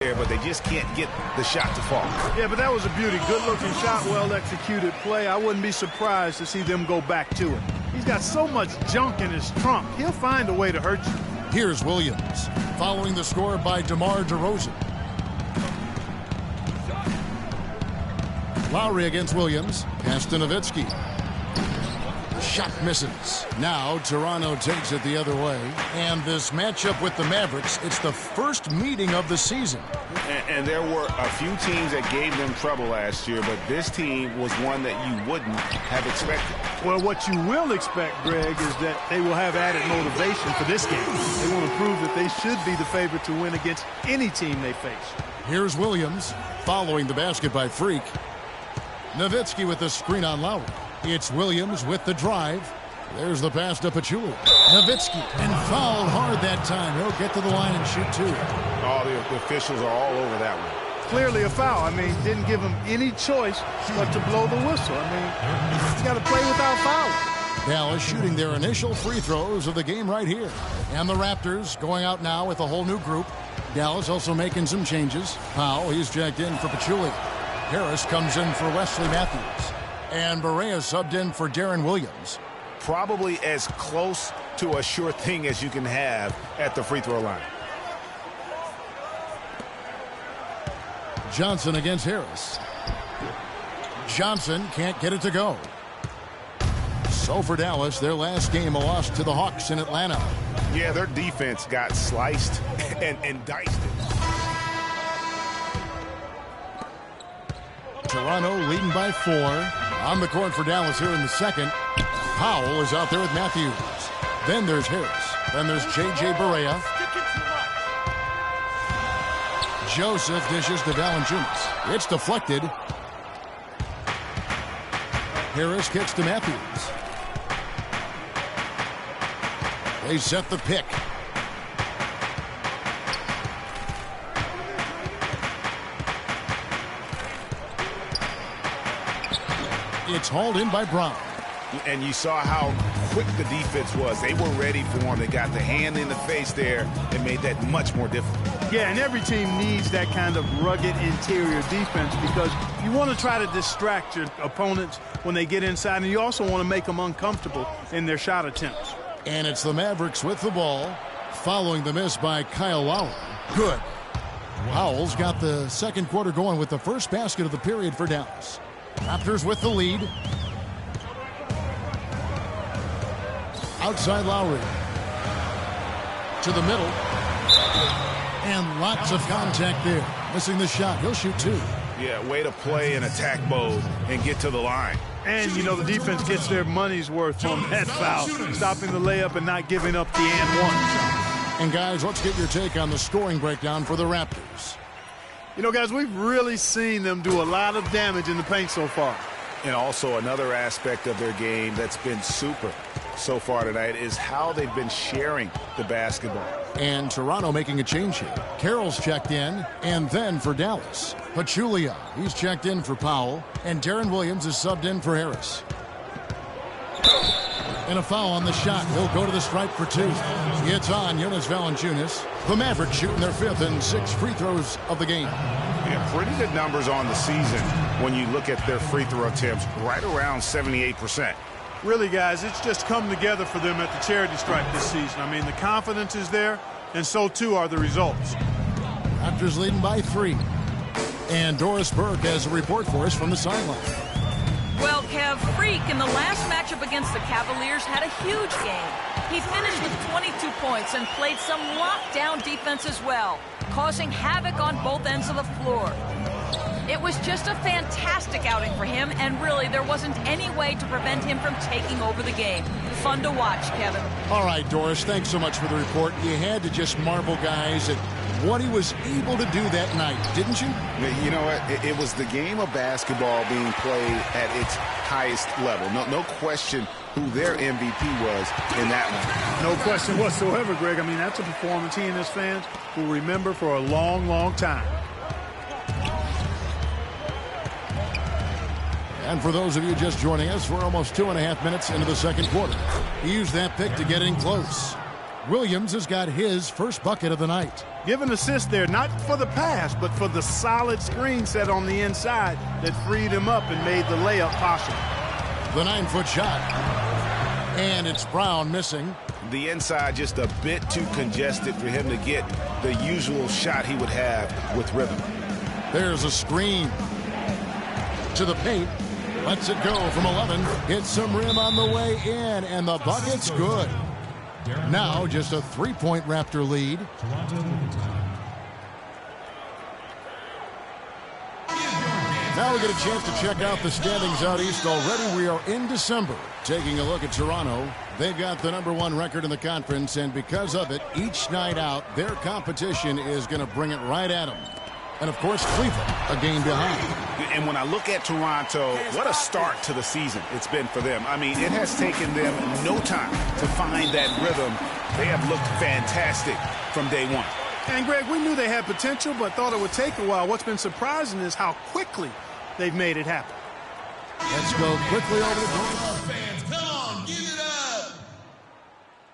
there, but they just can't get the shot to fall. Yeah, but that was a beauty. Good-looking shot, well-executed play. I wouldn't be surprised to see them go back to it. He's got so much junk in his trunk. He'll find a way to hurt you. Here's Williams, following the score by DeMar DeRozan. Lowry against Williams. Pass to Nowitzki. Shot misses. Now Toronto takes it the other way. And this matchup with the Mavericks, it's the first meeting of the season. And there were a few teams that gave them trouble last year, but this team was one that you wouldn't have expected. Well, what you will expect, Greg, is that they will have added motivation for this game. They want to prove that they should be the favorite to win against any team they face. Here's Williams, following the basket by Freak. Nowitzki with the screen on Lowry. It's Williams with the drive. There's the pass to Pachulia. Nowitzki, and fouled hard that time. He'll get to the line and shoot two. Oh, the officials are all over that one. Clearly a foul. I mean, didn't give him any choice but to blow the whistle. I mean, he's got to play without fouling. Dallas shooting their initial free throws of the game right here. And the Raptors going out now with a whole new group. Dallas also making some changes. Powell, he's checked in for Pachulia. Harris comes in for Wesley Matthews. And Barea subbed in for Darren Williams. Probably as close to a sure thing as you can have at the free throw line. Johnson against Harris. Johnson can't get it to go. So for Dallas, their last game, a loss to the Hawks in Atlanta. Yeah, their defense got sliced and diced it. Toronto leading by 4. On the court for Dallas here in the second. Powell is out there with Matthews. Then there's Harris. Then there's J.J. Barea. Joseph dishes to Valanciunas. It's deflected. Harris kicks to Matthews. They set the pick. It's hauled in by Brown. And you saw how quick the defense was. They were ready for him. They got the hand in the face there and made that much more difficult. Yeah, and every team needs that kind of rugged interior defense because you want to try to distract your opponents when they get inside, and you also want to make them uncomfortable in their shot attempts. And it's the Mavericks with the ball, following the miss by Kyle Lowry. Good. Powell's got the second quarter going with the first basket of the period for Dallas. Raptors with the lead. Outside Lowry. To the middle. And lots of contact there. Missing the shot. He'll shoot two. Yeah, way to play in attack mode and get to the line. And, you know, the defense gets their money's worth on that foul. Stopping the layup and not giving up the and one. And, guys, let's get your take on the scoring breakdown for the Raptors. You know, guys, we've really seen them do a lot of damage in the paint so far. And also another aspect of their game that's been super so far tonight is how they've been sharing the basketball. And Toronto making a change here. Carroll's checked in, and then for Dallas, Pachulia, he's checked in for Powell, and Darren Williams is subbed in for Harris. And a foul on the shot. He'll go to the stripe for two. It's on Jonas Valanciunas. The Mavericks shooting their 5th and 6th free throws of the game. Yeah, pretty good numbers on the season when you look at their free throw attempts, right around 78%. Really, guys, it's just come together for them at the charity stripe this season. I mean, the confidence is there, and so too are the results. Raptors leading by 3. And Doris Burke has a report for us from the sideline. Well, Kev, Freak in the last matchup against the Cavaliers had a huge game. He finished with 22 points and played some lockdown defense as well, causing havoc on both ends of the floor. It was just a fantastic outing for him, and really there wasn't any way to prevent him from taking over the game. Fun to watch, Kevin. All right, Doris, thanks so much for the report. You had to just marvel, guys, at what he was able to do that night, didn't you? You know what? It was the game of basketball being played at its highest level. No question who their MVP was in that one. No question whatsoever, Greg. I mean, that's a performance he and his fans will remember for a long, long time. And for those of you just joining us, we're almost 2.5 minutes into the second quarter. He used that pick to get in close. Williams has got his first bucket of the night. Give an assist there, not for the pass, but for the solid screen set on the inside that freed him up and made the layup possible. The 9-foot shot. And it's Brown missing. The inside just a bit too congested for him to get the usual shot he would have with rhythm. There's a screen. To the paint. Lets it go from 11. Hits some rim on the way in, and the bucket's good. Now just a 3-point Raptor lead. Now we get a chance to check out the standings out east. Already we are in December. Taking a look at Toronto. They've got the #1 record in the conference, and because of it, each night out, their competition is going to bring it right at them. And, of course, Cleveland, a game behind. And when I look at Toronto, what a start to the season it's been for them. I mean, it has taken them no time to find that rhythm. They have looked fantastic from day one. And, Greg, we knew they had potential, but thought it would take a while. What's been surprising is how quickly they've made it happen. Let's go quickly over the goal. Fans, come on, give it up!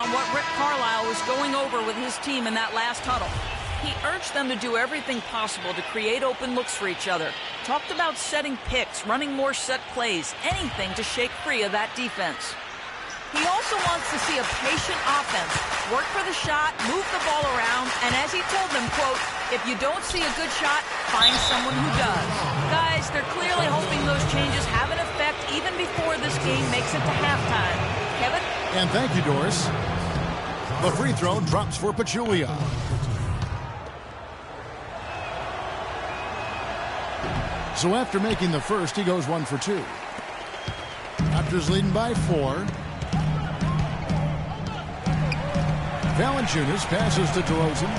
On what Rick Carlisle was going over with his team in that last huddle. He urged them to do everything possible to create open looks for each other. Talked about setting picks, running more set plays, anything to shake free of that defense. He also wants to see a patient offense, work for the shot, move the ball around, and as he told them, quote, if you don't see a good shot, find someone who does. Guys, they're clearly hoping those changes have an effect even before this game makes it to halftime. Kevin? And thank you, Doris. The free throw drops for Pachulia. So after making the first, he goes 1 for 2. Raptors leading by 4. Valanciunas passes to DeRozan.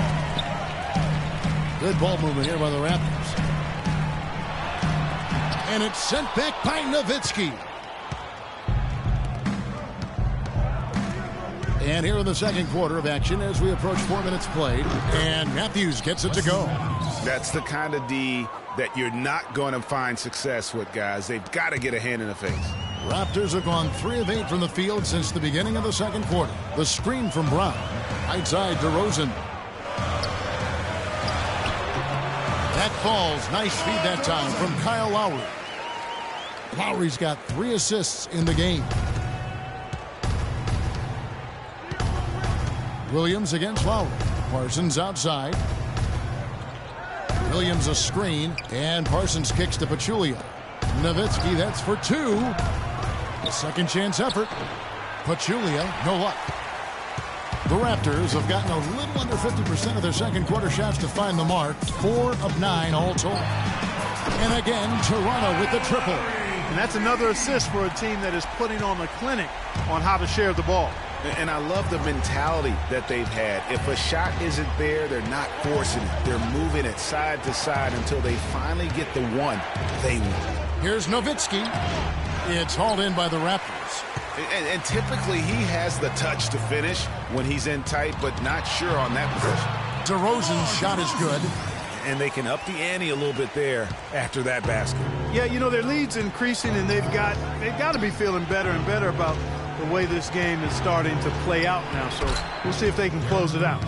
Good ball movement here by the Raptors. And it's sent back by Nowitzki. And here in the second quarter of action as we approach 4 minutes played. And Matthews gets it to go. That's the kind of D that you're not going to find success with, guys. They've got to get a hand in the face. Raptors have gone 3 of 8 from the field since the beginning of the second quarter. The screen from Brown. Outside DeRozan. That falls. Nice feed that time from Kyle Lowry. Lowry's got 3 assists in the game. Williams against Lowry. Parsons outside. Williams a screen, and Parsons kicks to Pachulia. Nowitzki, that's for 2. A second chance effort. Pachulia, no luck. The Raptors have gotten a little under 50% of their second quarter shots to find the mark. 4 of 9 all told. And again, Toronto with the triple. And that's another assist for a team that is putting on a clinic on how to share the ball. And I love the mentality that they've had. If a shot isn't there, they're not forcing it. They're moving it side to side until they finally get the one they want. Here's Nowitzki. It's hauled in by the Raptors. And typically he has the touch to finish when he's in tight, but not sure on that position. DeRozan's shot is good. And they can up the ante a little bit there after that basket. Yeah, you know, their lead's increasing, and they've got to be feeling better and better about the way this game is starting to play out now. So we'll see if they can close it out.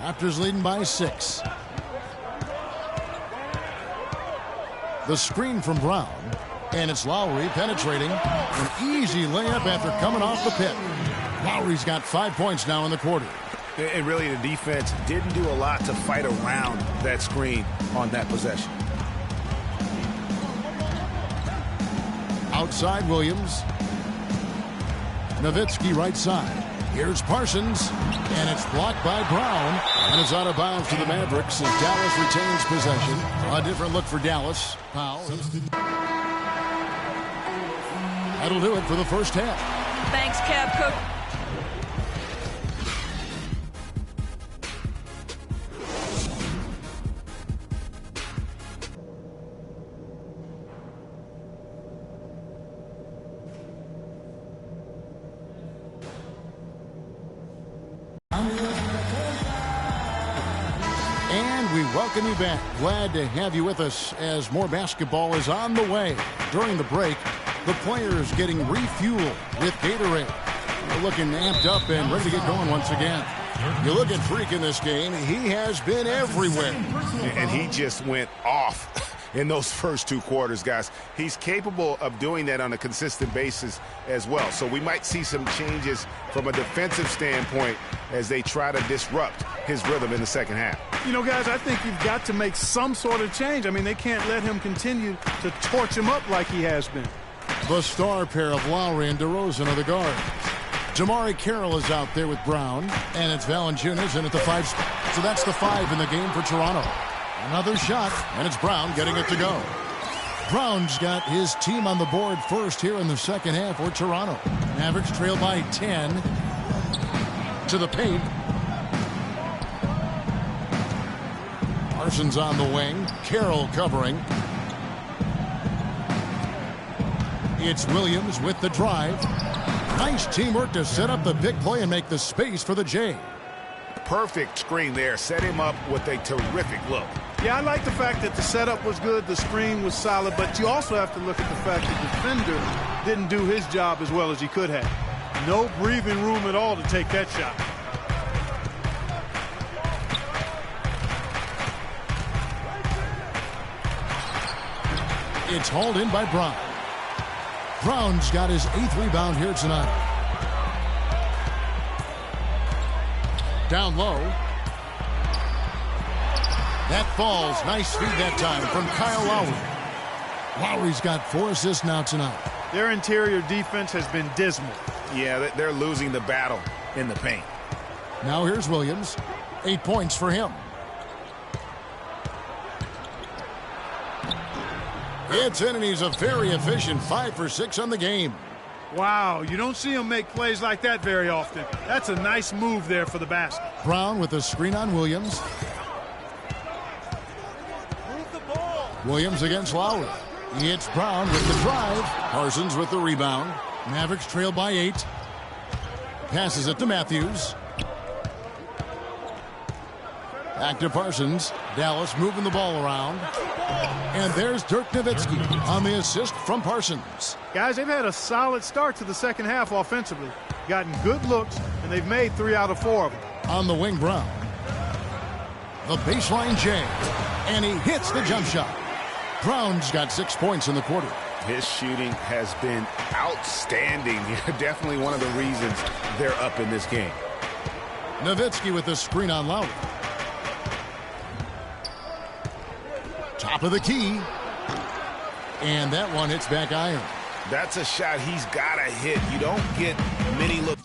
Raptors leading by 6. The screen from Brown. And it's Lowry penetrating. An easy layup after coming off the pit. Lowry's got 5 points now in the quarter. And really the defense didn't do a lot to fight around that screen on that possession. Outside Williams. Nowitzki right side. Here's Parsons. And it's blocked by Brown. And it's out of bounds to the Mavericks as Dallas retains possession. A different look for Dallas. Powell. That'll do it for the first half. Thanks, Kev. Cook. welcome you back. Glad to have you with us as more basketball is on the way. During the break, the players getting refueled with Gatorade. They're looking amped up and ready to get going once again. You look at Freak in this game, he has been everywhere. And he just went off in those first 2 quarters, guys. He's capable of doing that on a consistent basis as well. So we might see some changes from a defensive standpoint as they try to disrupt his rhythm in the second half. You know, guys, I think you've got to make some sort of change. I mean, they can't let him continue to torch him up like he has been. The star pair of Lowry and DeRozan are the guards. Jamari Carroll is out there with Brown, and it's Valanciunas in at the 5 spot. So that's the 5 in the game for Toronto. Another shot, and it's Brown getting it to go. Brown's got his team on the board first here in the second half for Toronto. Mavericks trail by 10 to the paint. Parsons on the wing. Carroll covering. It's Williams with the drive. Nice teamwork to set up the big play and make the space for the J. Perfect screen there. Set him up with a terrific look. Yeah, I like the fact that the setup was good, the screen was solid, but you also have to look at the fact that the defender didn't do his job as well as he could have. No breathing room at all to take that shot. It's hauled in by Brown. Brown's got his 8th rebound here tonight. Down low. That falls. Nice feed that time from Kyle Lowry. Lowry's got 4 assists now tonight. Their interior defense has been dismal. Yeah, they're losing the battle in the paint. Now here's Williams. 8 points for him. It's in, and he's a very efficient 5 for 6 on the game. Wow, you don't see him make plays like that very often. That's a nice move there for the basket. Brown with the screen on Williams. Williams against Lowry. It's Brown with the drive. Parsons with the rebound. Mavericks trail by 8. Passes it to Matthews. Back to Parsons. Dallas moving the ball around. And there's Dirk Nowitzki on the assist from Parsons. Guys, they've had a solid start to the second half offensively. Gotten good looks, and they've made 3 out of 4 of them. On the wing, Brown. The baseline J. And he hits the jump shot. Brown's got 6 points in the quarter. His shooting has been outstanding. Definitely one of the reasons they're up in this game. Nowitzki with the screen on Lowry. Top of the key. And that one hits back iron. That's a shot he's got to hit. You don't get many looks.